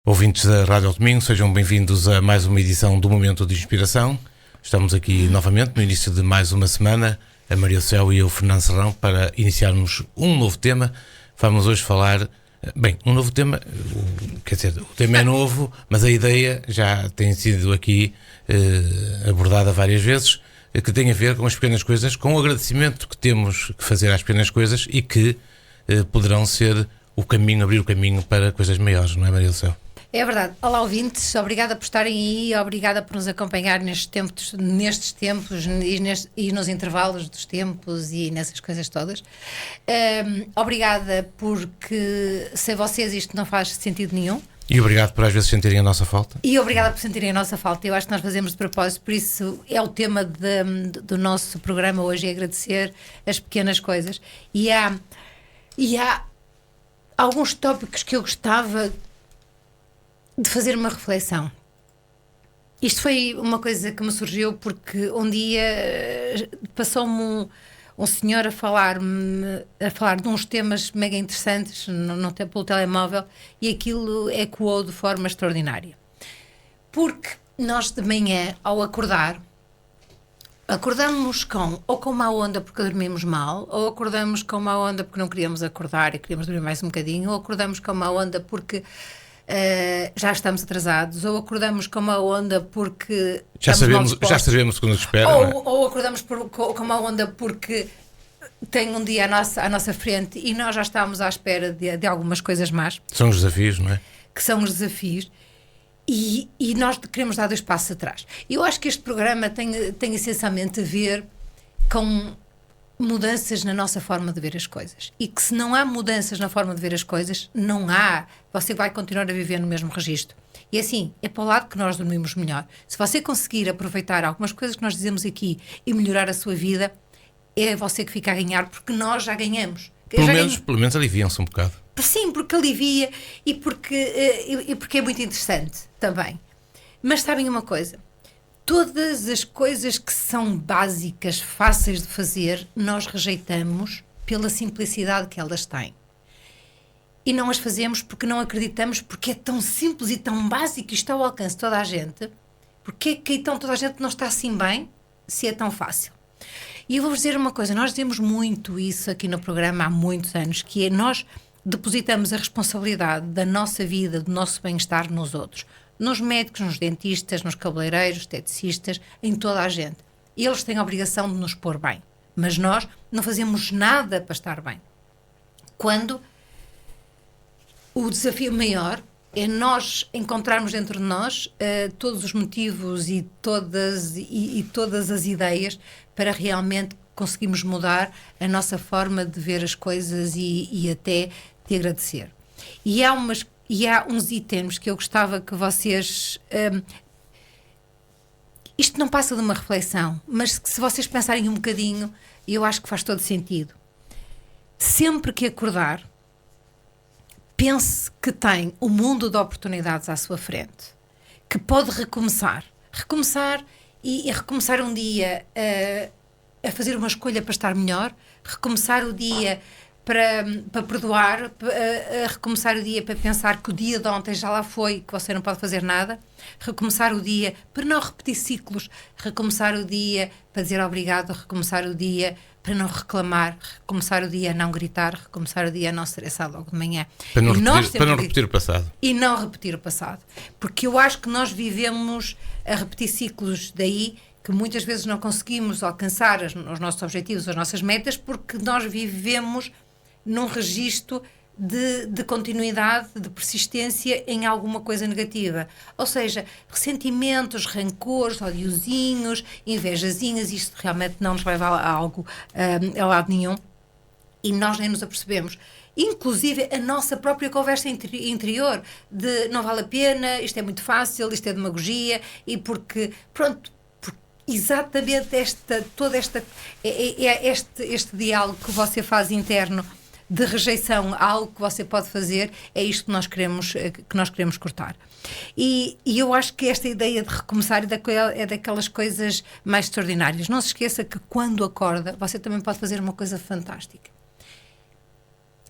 Ouvintes da Rádio Domingo, sejam bem-vindos a mais uma edição do Momento de Inspiração. Estamos aqui novamente no início de mais uma semana, a Maria do Céu e eu, Fernando Serrão, para iniciarmos um novo tema. Vamos hoje falar, um novo tema, quer dizer, o tema é novo, mas a ideia já tem sido aqui abordada várias vezes, que tem a ver com as pequenas coisas, com o agradecimento que temos que fazer às pequenas coisas e que poderão ser o caminho, abrir o caminho para coisas maiores, não é, Maria do Céu? É verdade. Olá, ouvintes, obrigada por estarem aí, obrigada por nos acompanhar nestes tempos e nos intervalos dos tempos e nessas coisas todas. Obrigada porque sem vocês isto não faz sentido nenhum. E obrigado por às vezes sentirem a nossa falta. E obrigada por sentirem a nossa falta. Eu acho que nós fazemos de propósito, por isso é o tema do nosso programa hoje, é agradecer as pequenas coisas. E há alguns tópicos que eu gostava de fazer uma reflexão. Isto foi uma coisa que me surgiu porque um dia passou-me um senhor a falar de uns temas mega interessantes pelo telemóvel e aquilo ecoou de forma extraordinária. Porque nós de manhã, ao acordamos com má onda porque dormimos mal, ou acordamos com má onda porque não queríamos acordar e queríamos dormir mais um bocadinho, ou acordamos com má onda porque já estamos atrasados, ou acordamos com uma onda porque já sabemos o que nos espera, ou acordamos com uma onda porque tem um dia à nossa frente e nós já estamos à espera de algumas coisas más. São os desafios, não é? Que são os desafios e nós queremos dar 2 passos atrás. Eu acho que este programa tem essencialmente a ver com mudanças na nossa forma de ver as coisas. E que se não há mudanças na forma de ver as coisas, você vai continuar a viver no mesmo registro. E assim, é para o lado que nós dormimos melhor. Se você conseguir aproveitar algumas coisas que nós dizemos aqui e melhorar a sua vida, é você que fica a ganhar, porque nós já ganhamos. Pelo menos aliviam-se um bocado. Sim, porque alivia e porque é muito interessante também. Mas sabem uma coisa? Todas as coisas que são básicas, fáceis de fazer, nós rejeitamos pela simplicidade que elas têm. E não as fazemos porque não acreditamos, porque é tão simples e tão básico e está ao alcance de toda a gente. Porque é que então toda a gente não está assim bem, se é tão fácil? E eu vou-vos dizer uma coisa, nós dizemos muito isso aqui no programa há muitos anos, que é nós depositamos a responsabilidade da nossa vida, do nosso bem-estar nos outros. Nos médicos, nos dentistas, nos cabeleireiros, esteticistas, em toda a gente. Eles têm a obrigação de nos pôr bem. Mas nós não fazemos nada para estar bem. Quando o desafio maior é nós encontrarmos dentro de nós todos os motivos e todas as ideias para realmente conseguirmos mudar a nossa forma de ver as coisas e até de agradecer. E há uns itens que eu gostava que vocês... isto não passa de uma reflexão, mas se vocês pensarem um bocadinho, eu acho que faz todo sentido. Sempre que acordar, pense que tem um mundo de oportunidades à sua frente, que pode recomeçar e recomeçar um dia a fazer uma escolha para estar melhor, recomeçar o dia para perdoar, a recomeçar o dia para pensar que o dia de ontem já lá foi, que você não pode fazer nada, recomeçar o dia para não repetir ciclos, recomeçar o dia para dizer obrigado, recomeçar o dia para não reclamar, recomeçar o dia a não gritar, recomeçar o dia a não estressar logo de manhã. Para não repetir o passado. E não repetir o passado. Porque eu acho que nós vivemos a repetir ciclos, daí que muitas vezes não conseguimos alcançar os nossos objetivos, as nossas metas, porque nós vivemos num registro de continuidade, de persistência em alguma coisa negativa. Ou seja, ressentimentos, rancores, odiozinhos, invejazinhas, isto realmente não nos leva a lado nenhum e nós nem nos apercebemos. Inclusive a nossa própria conversa interior de não vale a pena, isto é muito fácil, isto é demagogia e porque, pronto, exatamente este diálogo que você faz interno de rejeição a algo que você pode fazer, é isto que nós queremos cortar. E eu acho que esta ideia de recomeçar é daquelas coisas mais extraordinárias. Não se esqueça que quando acorda, você também pode fazer uma coisa fantástica.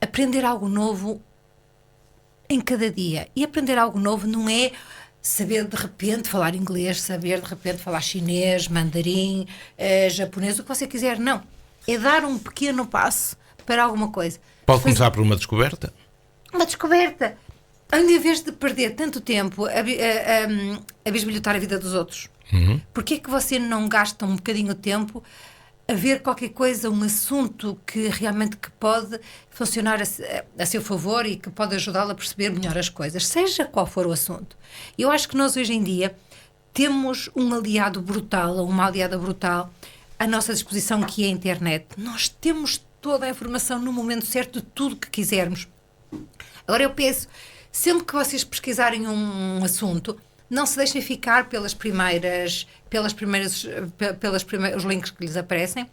Aprender algo novo em cada dia. E aprender algo novo não é saber de repente falar inglês, saber de repente falar chinês, mandarim, japonês, o que você quiser. Não. É dar um pequeno passo para alguma coisa. Pode começar por uma descoberta. Uma descoberta. Em vez de perder tanto tempo a bisbilhotar a vida dos outros, porque é que você não gasta um bocadinho de tempo a ver qualquer coisa, um assunto que realmente que pode funcionar a seu favor e que pode ajudá-lo a perceber melhor as coisas, seja qual for o assunto. Eu acho que nós hoje em dia temos um aliado brutal, ou uma aliada brutal à nossa disposição, que é a internet. Nós temos toda a informação no momento certo de tudo que quisermos. Agora eu penso, sempre que vocês pesquisarem um assunto, não se deixem ficar pelos primeiros links que lhes aparecem,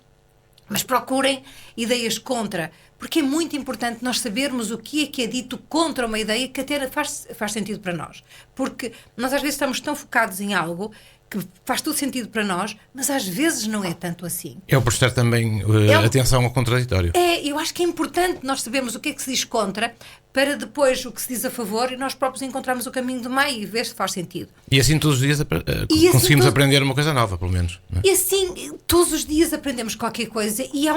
mas procurem ideias contra, porque é muito importante nós sabermos o que é dito contra uma ideia que até faz sentido para nós. Porque nós às vezes estamos tão focados em algo que faz todo sentido para nós, mas às vezes não é tanto assim. É o prestar também atenção ao contraditório. Eu acho que é importante nós sabermos o que é que se diz contra, para depois o que se diz a favor e nós próprios encontrarmos o caminho do meio e ver se faz sentido. E assim todos os dias conseguimos aprender uma coisa nova, pelo menos. Não é? E assim, todos os dias aprendemos qualquer coisa e há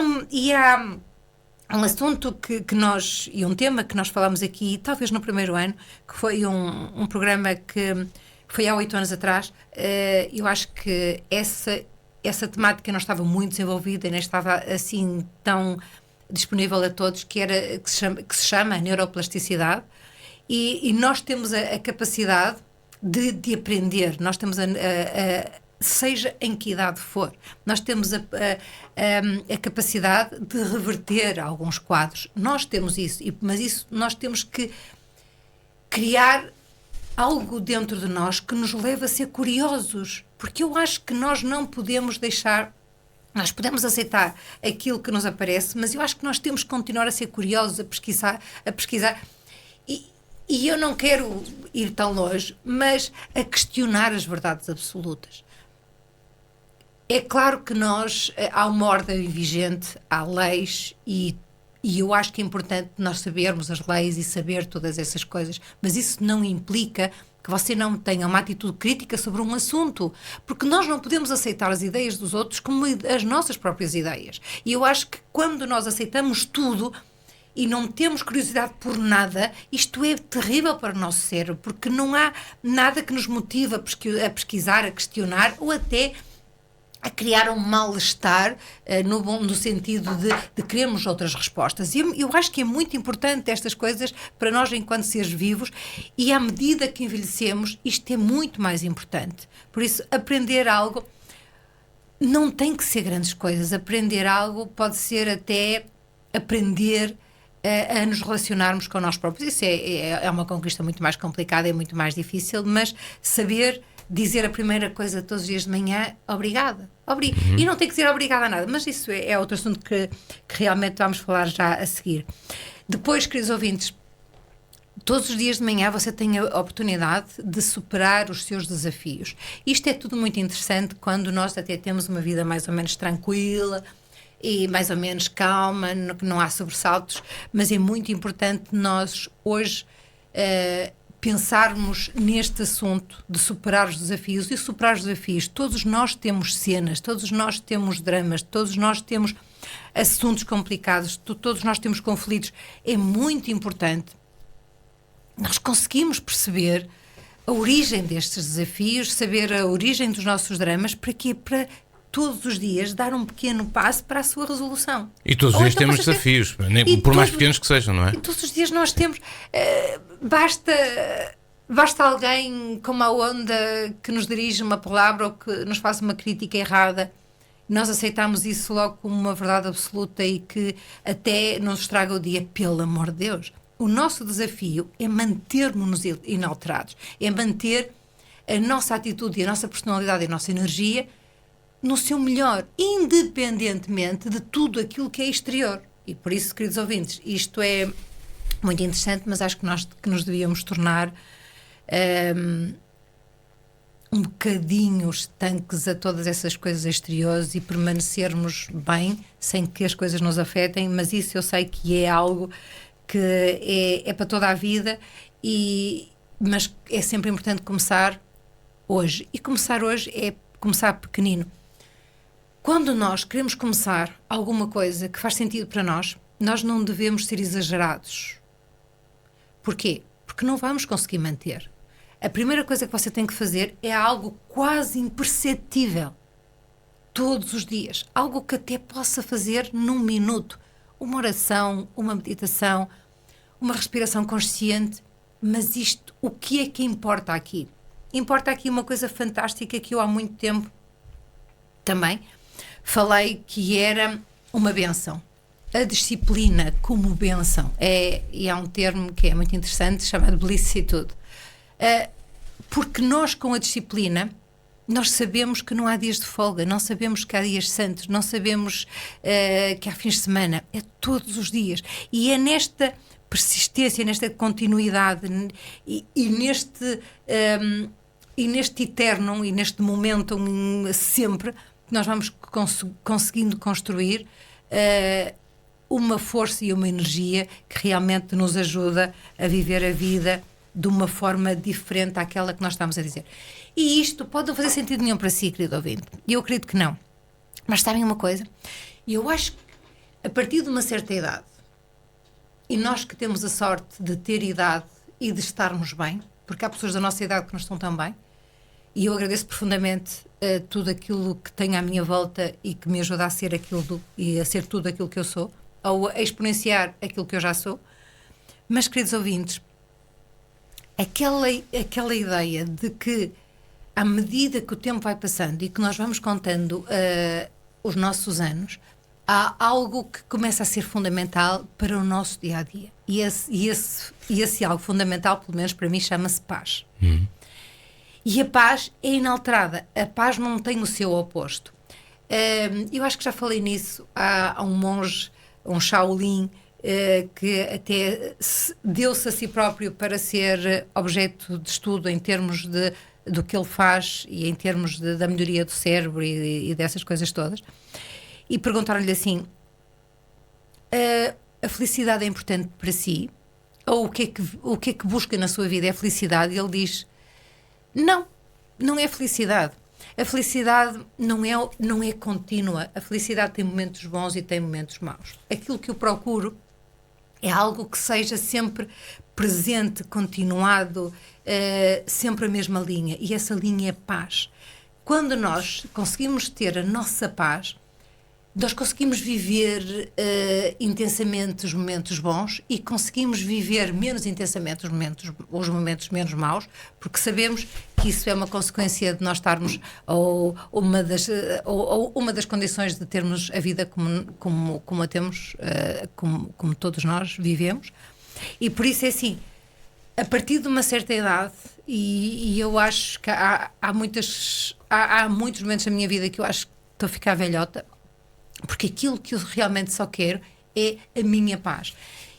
um assunto que nós, e um tema que nós falámos aqui, talvez no primeiro ano, que foi um programa que foi há 8 anos atrás. Eu acho que essa temática não estava muito desenvolvida e nem estava assim tão disponível a todos, que se chama neuroplasticidade, e nós temos a capacidade de aprender, nós temos seja em que idade for, nós temos a capacidade de reverter alguns quadros, nós temos isso, mas isso nós temos que criar algo dentro de nós que nos leva a ser curiosos, porque eu acho que nós não podemos deixar. Nós podemos aceitar aquilo que nos aparece, mas eu acho que nós temos que continuar a ser curiosos, a pesquisar. E eu não quero ir tão longe, mas a questionar as verdades absolutas. É claro que há uma ordem vigente, há leis, e eu acho que é importante nós sabermos as leis e saber todas essas coisas, mas isso não implica que você não tenha uma atitude crítica sobre um assunto, porque nós não podemos aceitar as ideias dos outros como as nossas próprias ideias. E eu acho que quando nós aceitamos tudo e não temos curiosidade por nada, isto é terrível para o nosso cérebro, porque não há nada que nos motive a pesquisar, a questionar ou até a criar um mal-estar no sentido de queremos outras respostas. E eu acho que é muito importante estas coisas para nós enquanto seres vivos, e à medida que envelhecemos isto é muito mais importante. Por isso, aprender algo não tem que ser grandes coisas. Aprender algo pode ser até aprender a nos relacionarmos com nós próprios. Isso é uma conquista muito mais complicada, é muito mais difícil, mas saber dizer a primeira coisa todos os dias de manhã, obrigada. E não tem que dizer obrigada a nada, mas isso é outro assunto que realmente vamos falar já a seguir. Depois, queridos ouvintes, todos os dias de manhã você tem a oportunidade de superar os seus desafios. Isto é tudo muito interessante quando nós até temos uma vida mais ou menos tranquila e mais ou menos calma, não há sobressaltos, mas é muito importante nós hoje pensarmos neste assunto de superar os desafios. E superar os desafios, todos nós temos cenas, todos nós temos dramas, todos nós temos assuntos complicados, todos nós temos conflitos. É muito importante nós conseguimos perceber a origem destes desafios, saber a origem dos nossos dramas. Para quê? Para todos os dias dar um pequeno passo para a sua resolução. E todos os dias temos desafios, por mais pequenos que sejam, não é? E todos os dias nós temos. Basta alguém com uma onda que nos dirige uma palavra ou que nos faz uma crítica errada. Nós aceitamos isso logo como uma verdade absoluta e que até nos estraga o dia. Pelo amor de Deus. O nosso desafio é mantermos-nos inalterados, é manter a nossa atitude, a nossa personalidade e a nossa energia no seu melhor, independentemente de tudo aquilo que é exterior. E por isso, queridos ouvintes, isto é muito interessante, mas acho que nos devíamos tornar um bocadinho estanques a todas essas coisas exteriores e permanecermos bem, sem que as coisas nos afetem, mas isso eu sei que é algo que é para toda a vida Mas é sempre importante começar hoje. E começar hoje é começar pequenino. Quando nós queremos começar alguma coisa que faz sentido para nós, nós não devemos ser exagerados. Porquê? Porque não vamos conseguir manter. A primeira coisa que você tem que fazer é algo quase imperceptível. Todos os dias. Algo que até possa fazer num minuto. Uma oração, uma meditação, uma respiração consciente. Mas isto, o que é que importa aqui? Importa aqui uma coisa fantástica que eu há muito tempo também falei, que era uma bênção. A disciplina como bênção. E há um termo que é muito interessante, chamado belicitude. Porque nós, com a disciplina, nós sabemos que não há dias de folga, não sabemos que há dias santos, não sabemos que há fins de semana. É todos os dias. E é nesta persistência, nesta continuidade e neste eterno e neste momento sempre que nós vamos conseguindo construir uma força e uma energia que realmente nos ajuda a viver a vida de uma forma diferente daquela que nós estamos a dizer. E isto pode não fazer sentido nenhum para si, querido ouvinte. Eu acredito que não. Mas sabem uma coisa? Eu acho que a partir de uma certa idade, e nós que temos a sorte de ter idade e de estarmos bem, porque há pessoas da nossa idade que não estão tão bem, e eu agradeço profundamente tudo aquilo que tenho à minha volta e que me ajuda a ser aquilo e a ser tudo aquilo que eu sou, ou a exponenciar aquilo que eu já sou. Mas, queridos ouvintes, aquela ideia de que, à medida que o tempo vai passando e que nós vamos contando os nossos anos, há algo que começa a ser fundamental para o nosso dia-a-dia. E esse algo fundamental, pelo menos para mim, chama-se paz. E a paz é inalterada. A paz não tem o seu oposto. Eu acho que já falei nisso. Há um monge, um Shaolin, que até deu-se a si próprio para ser objeto de estudo em termos do que ele faz e em termos da melhoria do cérebro e dessas coisas todas. E perguntaram-lhe assim: a felicidade é importante para si? Ou o que é que busca na sua vida? É felicidade? E ele diz: não é felicidade. A felicidade não é contínua. A felicidade tem momentos bons e tem momentos maus. Aquilo que eu procuro é algo que seja sempre presente, continuado, sempre a mesma linha. E essa linha é paz. Quando nós conseguimos ter a nossa paz, nós conseguimos viver intensamente os momentos bons e conseguimos viver menos intensamente os momentos menos maus, porque sabemos que isso é uma consequência de nós estarmos ou uma das condições de termos a vida como a temos, como todos nós vivemos. E por isso é assim, a partir de uma certa idade, e eu acho que há muitos momentos na minha vida que eu acho que estou a ficar velhota, porque aquilo que eu realmente só quero é a minha paz.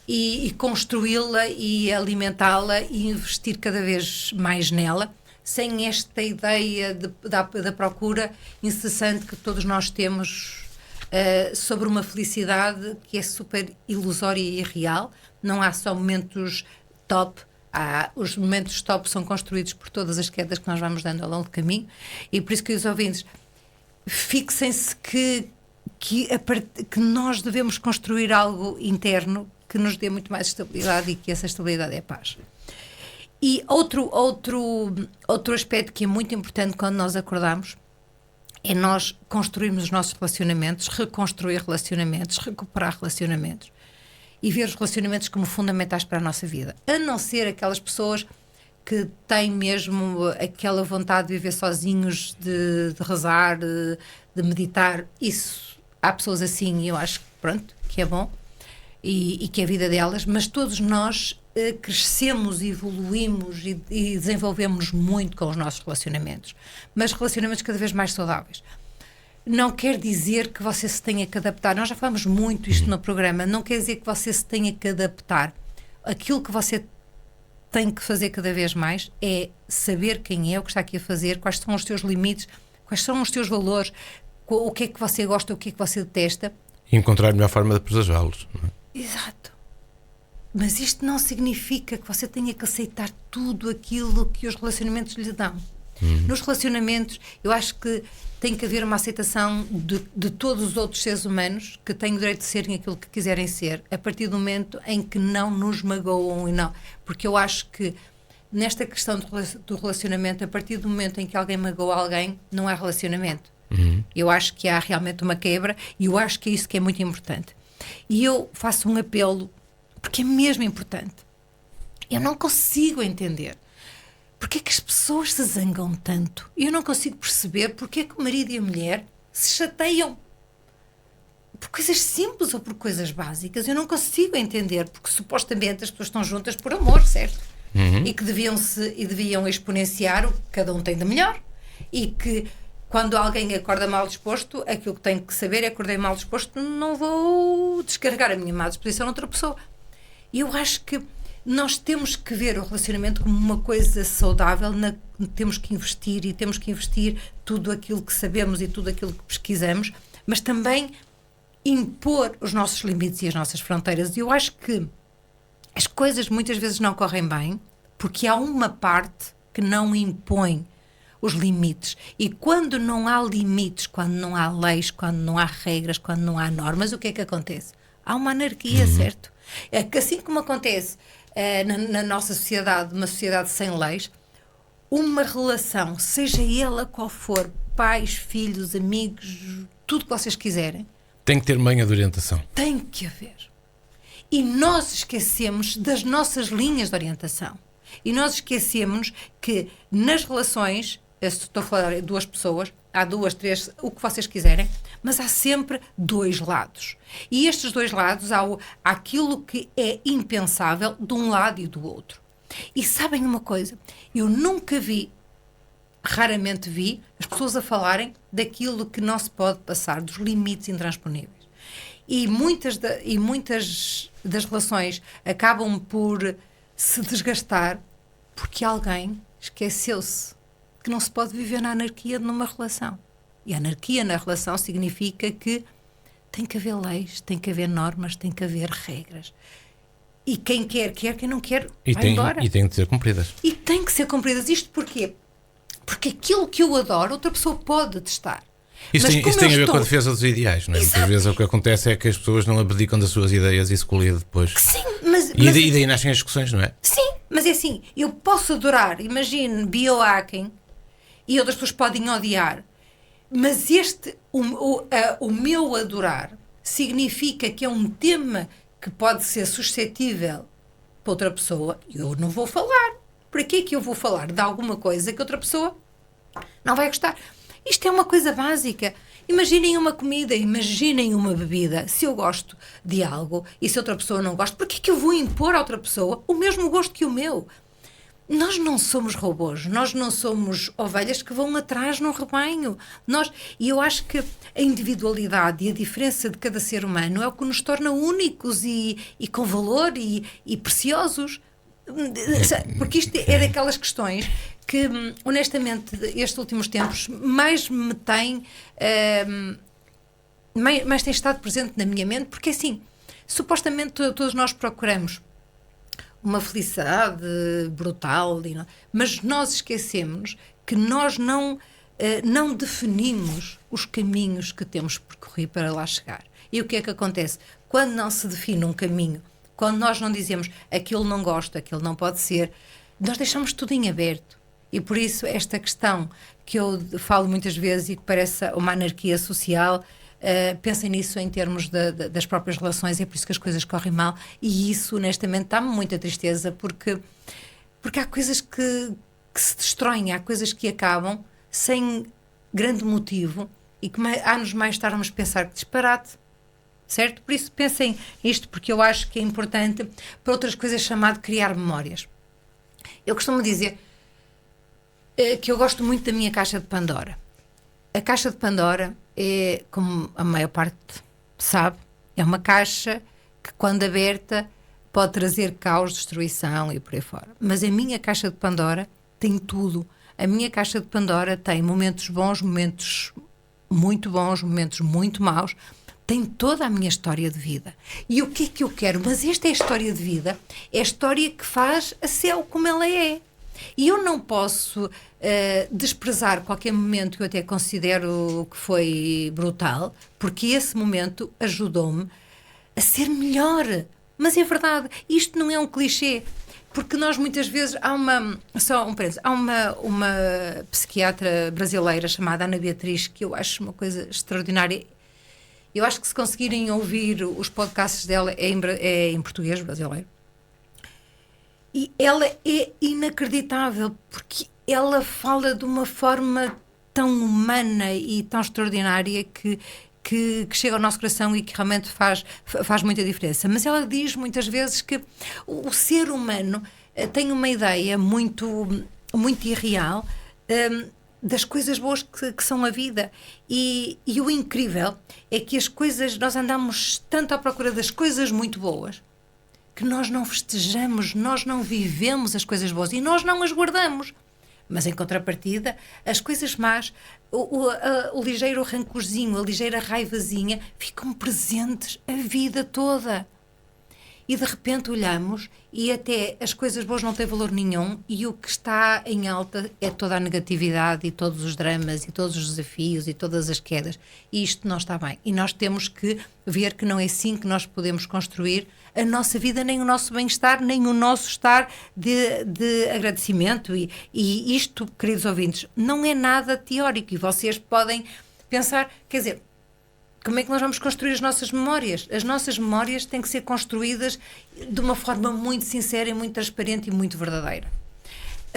E construí-la e alimentá-la e investir cada vez mais nela, sem esta ideia da procura incessante que todos nós temos sobre uma felicidade que é super ilusória e irreal. Não há só momentos top. Os momentos top são construídos por todas as quedas que nós vamos dando ao longo do caminho. E por isso que os ouvintes, fixem-se que nós devemos construir algo interno que nos dê muito mais estabilidade e que essa estabilidade é a paz. E outro aspecto que é muito importante quando nós acordamos é nós construirmos os nossos relacionamentos, reconstruir relacionamentos, recuperar relacionamentos e ver os relacionamentos como fundamentais para a nossa vida. A não ser aquelas pessoas que têm mesmo aquela vontade de viver sozinhos, de rezar, de meditar. Isso, há pessoas assim e eu acho que é bom e que é a vida delas, mas todos nós crescemos, evoluímos e desenvolvemos muito com os nossos relacionamentos, mas relacionamentos cada vez mais saudáveis. Não quer dizer que você se tenha que adaptar. Nós já falamos muito isto no programa. Não quer dizer que você se tenha que adaptar. Aquilo que você tem que fazer cada vez mais é saber quem é o que está aqui a fazer, quais são os teus limites, quais são os teus valores, o que é que você gosta, o que é que você detesta. E encontrar a melhor forma de preservá-los. Não é? Exato. Mas isto não significa que você tenha que aceitar tudo aquilo que os relacionamentos lhe dão. Nos relacionamentos, eu acho que tem que haver uma aceitação de todos os outros seres humanos que têm o direito de serem aquilo que quiserem ser, a partir do momento em que não nos magoam e não. Porque eu acho que nesta questão do relacionamento, a partir do momento em que alguém magoa alguém, não há relacionamento. Eu acho que há realmente uma quebra e eu acho que é isso que é muito importante. E eu faço um apelo, porque é mesmo importante. Eu não consigo entender porque é que as pessoas se zangam tanto. Eu não consigo perceber porque é que o marido e a mulher se chateiam por coisas simples ou por coisas básicas. Eu não consigo entender, porque supostamente as pessoas estão juntas por amor, certo? E que deviam exponenciar o que cada um tem de melhor. E que quando alguém acorda mal disposto, aquilo que tem que saber é: acordei mal disposto, não vou descarregar a minha má disposição noutra pessoa. E eu acho que nós temos que ver o relacionamento como uma coisa saudável, temos que investir e temos que investir tudo aquilo que sabemos e tudo aquilo que pesquisamos, mas também impor os nossos limites e as nossas fronteiras. E eu acho que as coisas muitas vezes não correm bem porque há uma parte que não impõe os limites. E quando não há limites, quando não há leis, quando não há regras, quando não há normas, o que é que acontece? Há uma anarquia, certo? É que assim como acontece na nossa sociedade, uma sociedade sem leis, uma relação, seja ela qual for, pais, filhos, amigos, tudo que vocês quiserem, tem que ter manha de orientação. Tem que haver. E nós esquecemos das nossas linhas de orientação. E nós esquecemos que nas relações, estou a falar de duas pessoas, há duas, três, o que vocês quiserem, mas há sempre dois lados. E estes dois lados, há aquilo que é impensável de um lado e do outro. E sabem uma coisa? Eu nunca vi, raramente vi, as pessoas a falarem daquilo que não se pode passar, dos limites intransponíveis. E muitas das relações acabam por se desgastar porque alguém esqueceu-se que não se pode viver na anarquia numa relação. E a anarquia na relação significa que tem que haver leis, tem que haver normas, tem que haver regras. E quem quer, quem não quer, vai embora. E têm que ser cumpridas. E tem que ser cumpridas. Isto porquê? Porque aquilo que eu adoro, outra pessoa pode testar. Isto tem a ver com a defesa dos ideais, não é? Muitas vezes o que acontece é que as pessoas não abdicam das suas ideias e se colidem depois. Sim, e daí nascem as discussões, não é? Sim, mas é assim, eu posso adorar, imagine biohacking, e outras pessoas podem odiar, mas o meu adorar significa que é um tema que pode ser suscetível para outra pessoa, e eu não vou falar. Para que é que eu vou falar de alguma coisa que outra pessoa não vai gostar? Isto é uma coisa básica. Imaginem uma comida, imaginem uma bebida. Se eu gosto de algo e se outra pessoa não gosta, por que é que eu vou impor a outra pessoa o mesmo gosto que o meu? Nós não somos robôs, nós não somos ovelhas que vão atrás num rebanho. E eu acho que a individualidade e a diferença de cada ser humano é o que nos torna únicos e com valor e preciosos. Porque isto é daquelas questões que, honestamente, estes últimos tempos mais me tem mais tem estado presente na minha mente, porque assim, supostamente todos nós procuramos uma felicidade brutal, mas nós esquecemos que nós não definimos os caminhos que temos que percorrer para lá chegar. E o que é que acontece? Quando não se define um caminho, quando nós não dizemos aquilo não gosto, aquilo não pode ser, nós deixamos tudo em aberto. E por isso esta questão que eu falo muitas vezes e que parece uma anarquia social, pensem nisso em termos das próprias relações. É por isso que as coisas correm mal, e isso honestamente dá-me muita tristeza, porque há coisas que se destroem, há coisas que acabam sem grande motivo e que anos mais tarde vamos pensar que disparate, certo? Por isso pensem isto, porque eu acho que é importante para outras coisas, chamado criar memórias. Eu costumo dizer que eu gosto muito da minha caixa de Pandora. A caixa de Pandora é, como a maior parte sabe, é uma caixa que, quando aberta, pode trazer caos, destruição e por aí fora. Mas a minha caixa de Pandora tem tudo. A minha caixa de Pandora tem momentos bons, momentos muito maus, tem toda a minha história de vida. E o que é que eu quero? Mas esta é a história de vida, é a história que faz a Céu como ela é. E eu não posso desprezar qualquer momento que eu até considero que foi brutal, porque esse momento ajudou-me a ser melhor. Mas é verdade, isto não é um clichê, porque nós muitas vezes, há uma psiquiatra brasileira chamada Ana Beatriz, que eu acho uma coisa extraordinária. Eu acho que se conseguirem ouvir os podcasts dela, é em português brasileiro. E ela é inacreditável, porque ela fala de uma forma tão humana e tão extraordinária que chega ao nosso coração e que realmente faz muita diferença. Mas ela diz muitas vezes que o ser humano tem uma ideia muito, muito irreal das coisas boas que são a vida. E o incrível é que as coisas, nós andamos tanto à procura das coisas muito boas, que nós não festejamos, nós não vivemos as coisas boas e nós não as guardamos. Mas, em contrapartida, as coisas más, o ligeiro rancorzinho, a ligeira raivazinha, ficam presentes a vida toda. E, de repente, olhamos e até as coisas boas não têm valor nenhum e o que está em alta é toda a negatividade e todos os dramas e todos os desafios e todas as quedas. E isto não está bem. E nós temos que ver que não é assim que nós podemos construir a nossa vida, nem o nosso bem-estar, nem o nosso estar de agradecimento. E isto, queridos ouvintes, não é nada teórico. E vocês podem pensar, quer dizer, como é que nós vamos construir as nossas memórias? As nossas memórias têm que ser construídas de uma forma muito sincera e muito transparente e muito verdadeira.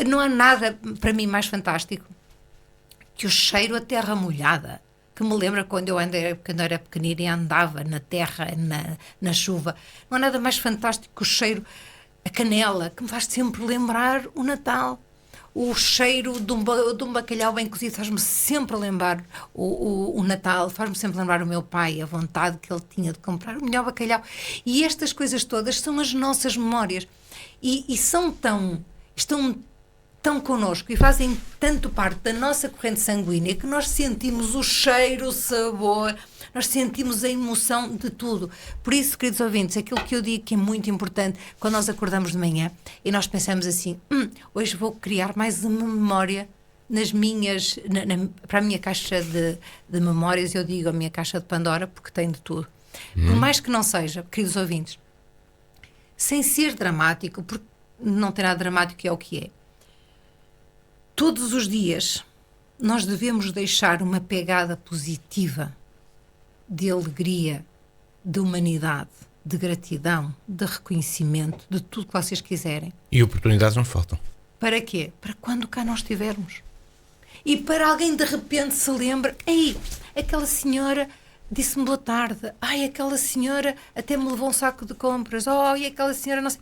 Não há nada, para mim, mais fantástico que o cheiro a terra molhada, que me lembra quando eu era pequenina e andava na terra, na chuva. Não há nada mais fantástico que o cheiro a canela, que me faz sempre lembrar o Natal. O cheiro de um bacalhau bem cozido faz-me sempre lembrar o Natal, faz-me sempre lembrar o meu pai, a vontade que ele tinha de comprar o melhor bacalhau. E estas coisas todas são as nossas memórias. E estão tão connosco e fazem tanto parte da nossa corrente sanguínea que nós sentimos o cheiro, o sabor, nós sentimos a emoção de tudo. Por isso, queridos ouvintes, aquilo que eu digo que é muito importante quando nós acordamos de manhã e nós pensamos assim, hoje vou criar mais uma memória nas minhas, para a minha caixa de memórias, eu digo a minha caixa de Pandora, porque tem de tudo. Por mais que não seja, queridos ouvintes, sem ser dramático, porque não tem nada dramático, é o que é. Todos os dias nós devemos deixar uma pegada positiva de alegria, de humanidade, de gratidão, de reconhecimento, de tudo que vocês quiserem. E oportunidades não faltam. Para quê? Para quando cá nós estivermos. E para alguém de repente se lembre, ei, aquela senhora disse-me boa tarde, ai, aquela senhora até me levou um saco de compras, oh, e aquela senhora não sei...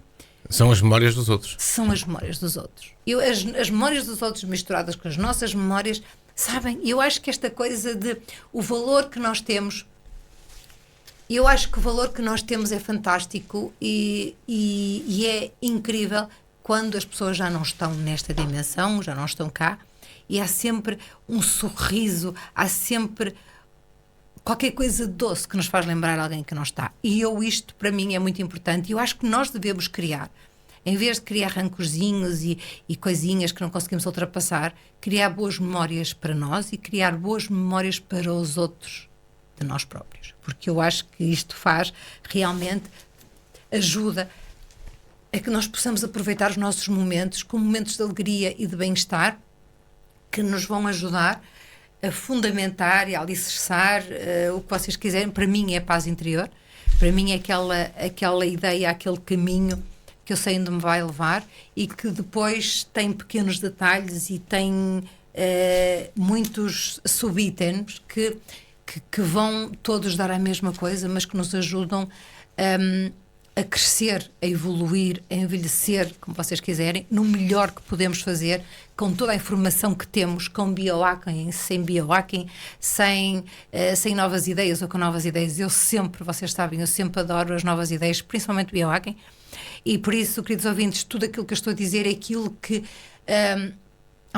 São as memórias dos outros. São as memórias dos outros. As memórias dos outros misturadas com as nossas memórias, sabem, eu acho que esta coisa de o valor que nós temos, eu acho que o valor que nós temos é fantástico e é incrível quando as pessoas já não estão nesta dimensão, já não estão cá, e há sempre um sorriso, há sempre qualquer coisa doce que nos faz lembrar alguém que não está. E isto para mim é muito importante e eu acho que nós devemos criar, em vez de criar rancorzinhos e coisinhas que não conseguimos ultrapassar, criar boas memórias para nós e criar boas memórias para os outros de nós próprios. Porque eu acho que isto realmente ajuda a que nós possamos aproveitar os nossos momentos como momentos de alegria e de bem-estar que nos vão ajudar a fundamentar e a alicerçar o que vocês quiserem. Para mim é a paz interior, para mim é aquela ideia, aquele caminho que eu sei onde me vai levar e que depois tem pequenos detalhes e tem muitos subitens que vão todos dar a mesma coisa, mas que nos ajudam a crescer, a evoluir, a envelhecer, como vocês quiserem, no melhor que podemos fazer, com toda a informação que temos, com biohacking, sem biohacking, sem novas ideias ou com novas ideias. Vocês sabem, eu sempre adoro as novas ideias, principalmente biohacking, e por isso, queridos ouvintes, tudo aquilo que eu estou a dizer é aquilo que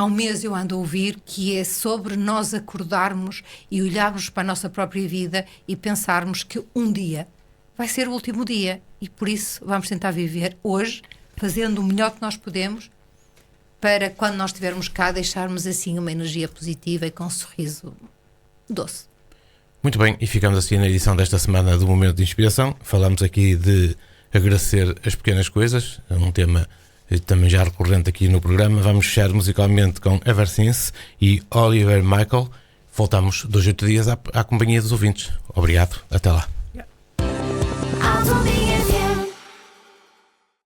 há um mês eu ando a ouvir, que é sobre nós acordarmos e olharmos para a nossa própria vida e pensarmos que um dia vai ser o último dia e por isso vamos tentar viver hoje, fazendo o melhor que nós podemos, para quando nós estivermos cá deixarmos assim uma energia positiva e com um sorriso doce. Muito bem, e ficamos assim na edição desta semana do Momento de Inspiração. Falamos aqui de agradecer as pequenas coisas, é um tema também já recorrente aqui no programa. Vamos fechar musicalmente com Eversense e Oliver Michael. Voltamos 2 a 8 dias à companhia dos ouvintes. Obrigado, até lá.